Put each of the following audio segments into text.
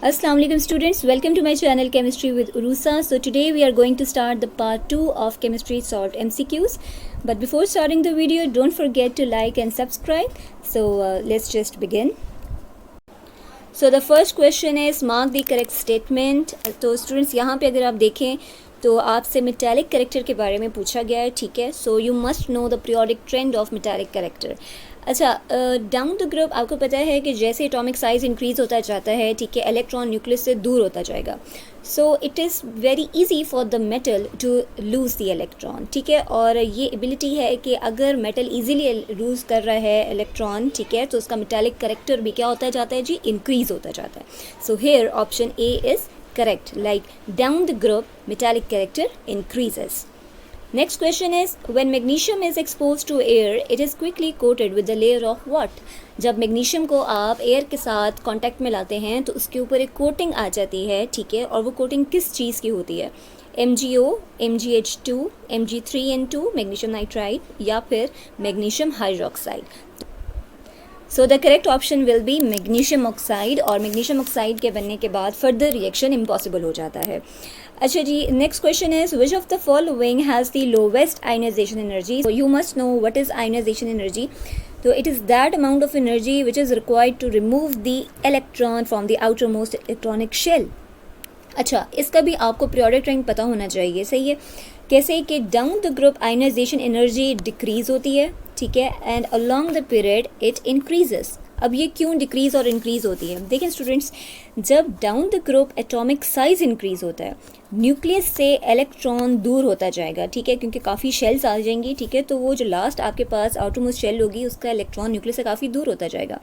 Assalamu alaikum students, welcome to my channel Chemistry with Urusa. So today we are going to start the part 2 of Chemistry Solved MCQs. But before starting the video, don't forget to like and subscribe. So let's just begin. So the first question is mark the correct statement. तो students यहाँ पे अगर आप देखें तो आपसे metallic character के बारे में पूछा गया है, ठीक है. So you must know the periodic trend of metallic character. अच्छा, डाउन द ग्रुप आपको पता है कि जैसे एटॉमिक साइज़ इंक्रीज़ होता जाता है, ठीक है, इलेक्ट्रॉन न्यूक्लियस से दूर होता जाएगा. So it is very easy for the metal to lose the electron, ठीक है. और ये एबिलिटी है कि अगर मेटल इजीली लूज़ कर रहा है इलेक्ट्रॉन, ठीक है, तो उसका मेटालिक कैरेक्टर भी क्या होता जाता है जी, इंक्रीज़ होता जाता है. So here option A is correct, like down the group metallic character increases. Next question is when magnesium is exposed to air it is quickly coated with the layer of what. जब magnesium को आप air के साथ contact में लाते हैं तो उसके ऊपर एक कोटिंग आ जाती है, ठीक है. और वो कोटिंग किस चीज़ की होती है? MgO, MgH2, Mg3N2, magnesium nitride या फिर magnesium hydroxide. So the correct option will B magnesium oxide. और मैग्नीशियम ऑक्साइड के बनने के बाद फर्दर रिएक्शन इम्पॉसिबल हो जाता है. अच्छा जी, next question is which of the following has the lowest ionization energy. You must know what is ionization energy. तो it is that amount of energy which is required to remove the electron from the outermost electronic shell. अच्छा, इसका भी आपको periodic trend पता होना चाहिए, सही है. कैसे कि down the group ionization energy decrease होती है, ठीक है, and along the period it increases. अब ये क्यों डिक्रीज़ और इंक्रीज़ होती है? देखें स्टूडेंट्स, जब down the group atomic size increase होता है, न्यूक्लियस से इलेक्ट्रॉन दूर होता जाएगा, ठीक है, क्योंकि काफ़ी शेल्स आ जाएंगी, ठीक है. तो वो जो लास्ट आपके पास आउटर मोस्ट शेल होगी उसका इलेक्ट्रॉन न्यूक्लियस से काफ़ी दूर होता जाएगा.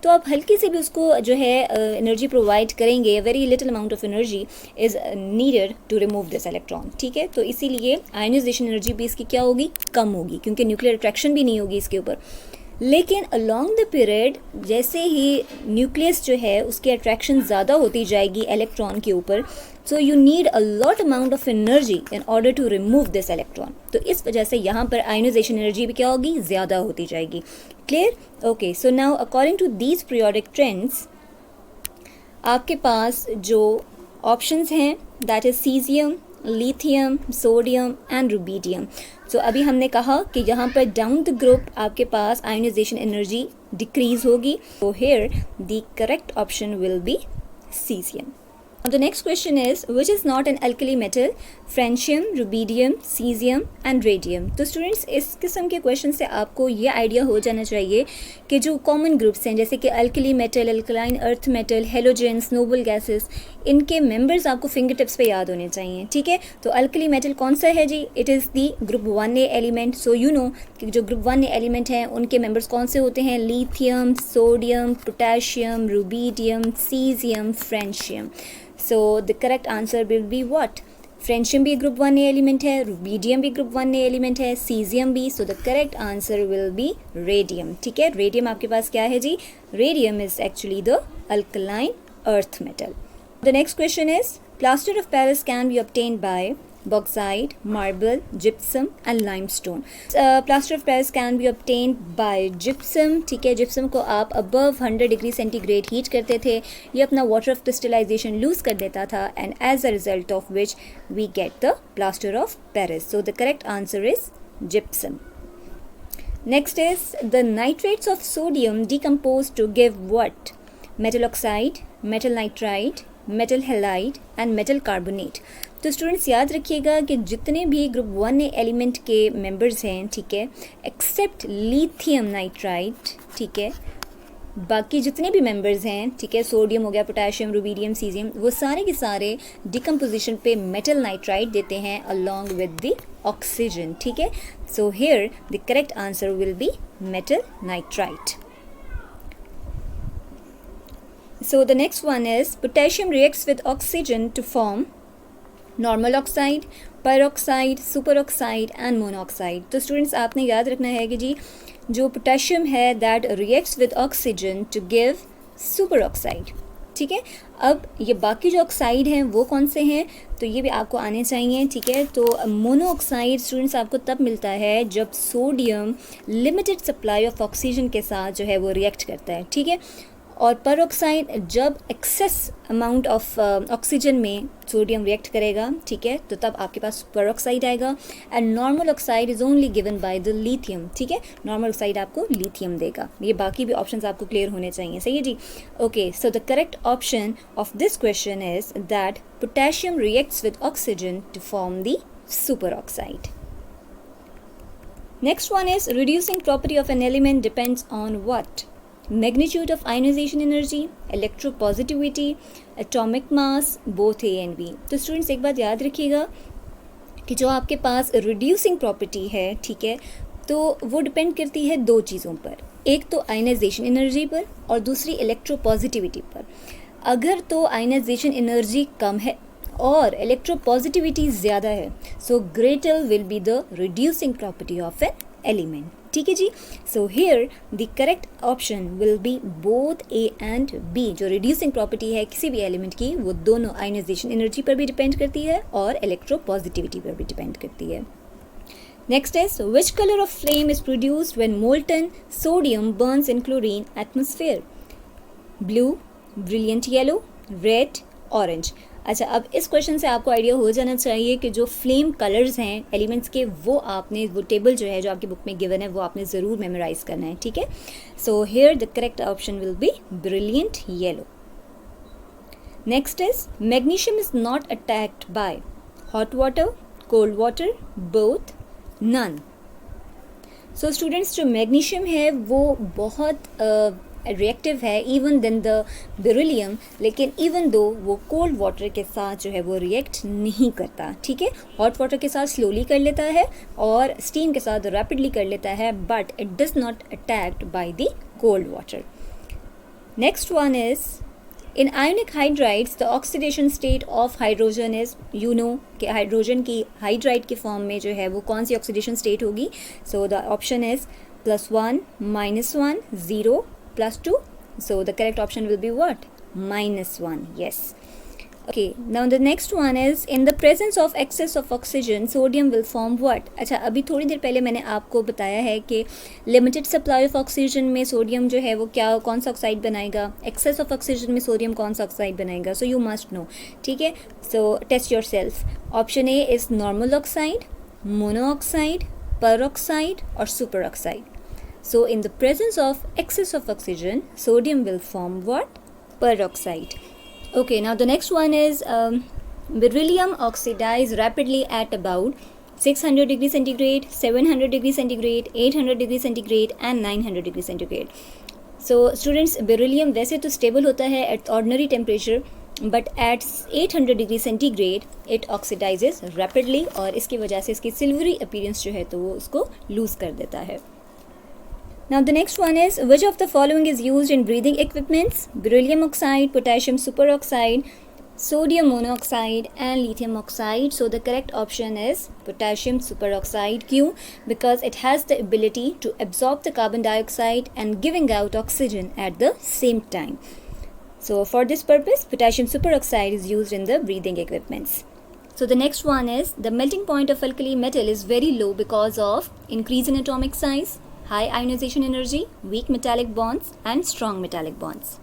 तो आप हल्की से भी उसको जो है एनर्जी प्रोवाइड करेंगे, very little amount of energy is needed to remove this electron, ठीक है. तो इसीलिए आयनाइजेशन एनर्जी भी इसकी क्या होगी, कम होगी, क्योंकि न्यूक्लियर अट्रैक्शन भी नहीं होगी इसके ऊपर. लेकिन अलोंग द पीरियड जैसे ही न्यूक्लियस जो है उसकी अट्रैक्शन ज़्यादा होती जाएगी इलेक्ट्रॉन के ऊपर, so you need a lot amount of energy in order to remove this electron. तो इस वजह से यहाँ पर आयनाइजेशन एनर्जी भी क्या होगी, ज़्यादा होती जाएगी. Clear? Okay, so now according to these periodic trends आपके पास जो ऑप्शंस हैं that is caesium, lithium, sodium and rubidium. So अभी हमने कहा कि यहाँ पर डाउन द ग्रुप आपके पास आयनाइजेशन एनर्जी डिक्रीज होगी. So here the correct option will B caesium. The next question is which is not an alkali metal? Francium, rubidium, caesium and radium. तो students इस किस्म के क्वेश्चन से आपको ये idea हो जाना चाहिए कि जो कॉमन ग्रुप्स हैं जैसे कि alkali metal, alkaline earth metal, halogens, noble gases, इनके मेंबर्स आपको फिंगर टिप्स पे याद होने चाहिए, ठीक है. तो अल्कली मेटल कौन सा है जी? It is the group 1A element. So you know कि जो ग्रुप 1A एलिमेंट हैं उनके मेंबर्स कौन से होते हैं? Lithium, sodium, potassium, rubidium, caesium, francium. So the correct answer will be what? Francium भी ग्रुप 1A एलिमेंट है, रुबीडियम भी ग्रुप 1A एलिमेंट है, सीजियम भी. So the correct answer will be radium, ठीक है. रेडियम आपके पास क्या है जी? Radium is actually the alkaline earth metal. The next question is plaster of Paris can be obtained by bauxite, marble, gypsum and limestone. Plaster of Paris can be obtained by gypsum, ठीक है. gypsum को आप above 100 degree centigrade heat करते थे, ये अपना water of crystallization lose कर देता था, and as a result of which we get the plaster of Paris. So the correct answer is gypsum. Next is the nitrates of sodium decompose to give what? Metal oxide, metal nitride, metal halide and metal carbonate. तो students याद रखिएगा कि जितने भी group 1A element के members हैं, ठीक है, एक्सेप्ट लिथियम नाइट्राइड, ठीक है, बाकी जितने भी मेंबर्स हैं, ठीक है, सोडियम हो गया, पोटेशियम, रुबीडियम, सीजियम, वो सारे के सारे डिकम्पोजिशन पे मेटल नाइट्राइड देते हैं अलोंग विद द ऑक्सीजन, ठीक है. So here the correct answer will B metal nitride. So the next one is potassium reacts with oxygen to form normal oxide, peroxide, superoxide and monoxide. तो students आपने याद रखना है कि जी जो पोटेशियम है that reacts with oxygen to give superoxide, ठीक है. अब ये बाकी जो ऑक्साइड हैं वो कौन से हैं? तो ये भी आपको आने चाहिए, ठीक है. तो मोनोऑक्साइड स्टूडेंट्स आपको तब मिलता है जब sodium limited supply of oxygen के साथ जो है वो रिएक्ट करता है, ठीक है. और पेरोक्साइड जब एक्सेस अमाउंट ऑफ ऑक्सीजन में सोडियम रिएक्ट करेगा, ठीक है, तो तब आपके पास पेरोक्साइड आएगा। And normal oxide is only given by the lithium, ठीक है, नॉर्मल ऑक्साइड आपको लिथियम देगा। ये बाकी भी ऑप्शंस आपको क्लियर होने चाहिए, सही है जी। Okay, so the correct option of this question is that potassium reacts with oxygen to form the superoxide. Next one is reducing property of an element depends on what? Magnitude of ionization energy, electropositivity, atomic mass, both A and B. तो students एक बात याद रखिएगा कि जो आपके पास reducing property है, ठीक है, तो वो डिपेंड करती है दो चीज़ों पर, एक तो आयनाइजेशन एनर्जी पर और दूसरी इलेक्ट्रोपॉजिटिविटी पर। अगर तो आयनाइजेशन एनर्जी कम है और इलेक्ट्रोपॉजिटिविटी ज़्यादा है, so greater will be the reducing property of an element, ठीक है जी। So here the correct option will be both A and B. जो रिड्यूसिंग प्रॉपर्टी है किसी भी एलिमेंट की, वो दोनों आयनाइजेशन एनर्जी पर भी डिपेंड करती है और इलेक्ट्रोपॉजिटिविटी पर भी डिपेंड करती है। Next is which colour of flame is produced when molten sodium Burns in chlorine atmosphere? Blue, brilliant yellow, red, orange. अच्छा, अब इस क्वेश्चन से आपको आइडिया हो जाना चाहिए कि जो फ्लेम कलर्स हैं एलिमेंट्स के, वो आपने, वो टेबल जो है जो आपकी बुक में गिवन है, वो आपने ज़रूर मेमोराइज करना है, ठीक है। So here the correct option will be brilliant yellow. Next is magnesium is not attacked by hot water, cold water, both, none. So students, जो मैग्नीशियम है वो बहुत रिएक्टिव है इवन देन द बेरिलियम, लेकिन इवन दो वो cold water के साथ जो है वो रिएक्ट नहीं करता, ठीक है। हॉट वाटर के साथ स्लोली कर लेता है और स्टीम के साथ रैपिडली कर लेता है, but it does not attacked by the cold water. Next one is in ionic hydrides the oxidation state of hydrogen is, you know कि हाइड्रोजन की हाइड्राइड के फॉर्म में जो है वो कौन सी ऑक्सीडेशन स्टेट होगी? So the option is +1, -1, 0, +2. So the correct option will be what? -1. Yes. Okay, now the next one is in the presence of excess of oxygen sodium will form what? अच्छा, अभी थोड़ी देर पहले मैंने आपको बताया है कि लिमिटेड सप्लाई ऑफ ऑक्सीजन में सोडियम जो है वो क्या, कौन सा ऑक्साइड बनाएगा? एक्सेस ऑफ ऑक्सीजन में सोडियम कौन सा ऑक्साइड बनाएगा? सो यू मस्ट नो, ठीक है। So test yourself. Option A is normal oxide, monoxide, peroxide और superoxide. So in the presence of excess of oxygen, sodium will form what? Peroxide. Okay, now the next one is beryllium oxidizes rapidly at about 600 degrees centigrade, 700 degrees centigrade, 800 degrees centigrade and 900 degrees centigrade. So students, beryllium वैसे तो stable होता है at ordinary temperature, but at 800 degree centigrade it oxidizes rapidly और इसकी वजह से इसकी silvery appearance जो है तो वो उसको lose कर देता है। Now the next one is which of the following is used in breathing equipments? Beryllium oxide, potassium superoxide, sodium monoxide and lithium oxide. So the correct option is potassium superoxide. क्यों? Because it has the ability to absorb the carbon dioxide and giving out oxygen at the same time. So for this purpose, potassium superoxide is used in the breathing equipments. So the next one is the melting point of alkali metal is very low because of increase in atomic size, high ionization energy, weak metallic bonds and strong metallic bonds.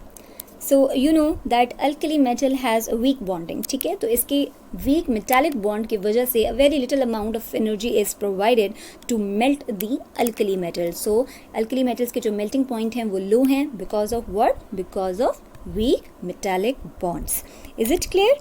So you know that alkali metal has a weak bonding, ठीक है, तो इसके weak metallic bond की वजह से a very little amount of energy is provided to melt the alkali metal. So alkali metals के जो melting point हैं वो low हैं because of what? Because of weak metallic bonds. Is it clear?